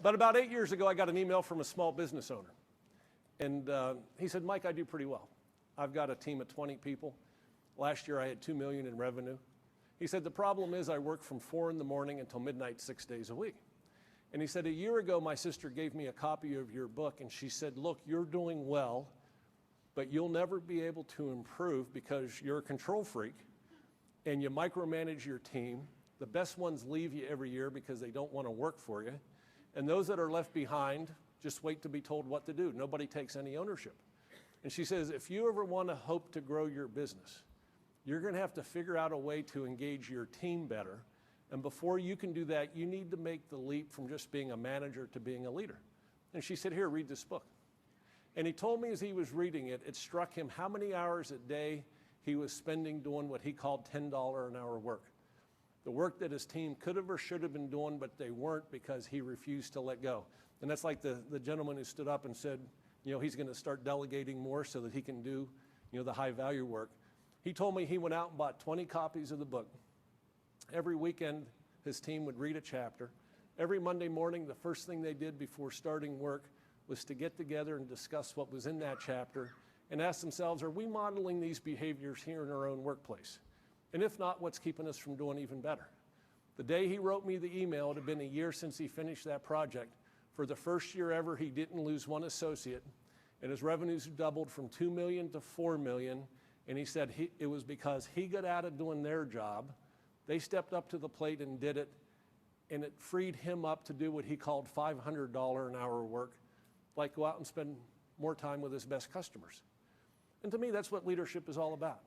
But about 8 years ago, I got an email from a small business owner. And he said, Mike, I do pretty well. I've got a team of 20 people. Last year, I had $2 million in revenue. He said, the problem is I work from 4 in the morning until midnight, 6 days a week. And he said, a year ago, my sister gave me a copy of your book, and she said, look, you're doing well, but you'll never be able to improve because you're a control freak, and you micromanage your team. The best ones leave you every year because they don't want to work for you. And those that are left behind just wait to be told what to do. Nobody takes any ownership. And she says, if you ever want to hope to grow your business, you're going to have to figure out a way to engage your team better. And before you can do that, you need to make the leap from just being a manager to being a leader. And she said, here, read this book. And he told me as he was reading it, it struck him how many hours a day he was spending doing what he called $10 an hour work. The work that his team could have or should have been doing, but they weren't because he refused to let go. And that's like the gentleman who stood up and said, you know, he's going to start delegating more so that he can do, you know, the high value work. He told me he went out and bought 20 copies of the book. Every weekend, his team would read a chapter. Every Monday morning, the first thing they did before starting work was to get together and discuss what was in that chapter and ask themselves, are we modeling these behaviors here in our own workplace? And if not, what's keeping us from doing even better? The day he wrote me the email, it had been a year since he finished that project. For the first year ever, he didn't lose one associate, and his revenues doubled from $2 million to $4 million. And he said it was because he got out of doing their job. They stepped up to the plate and did it, and it freed him up to do what he called $500 an hour work, like go out and spend more time with his best customers. And to me, that's what leadership is all about.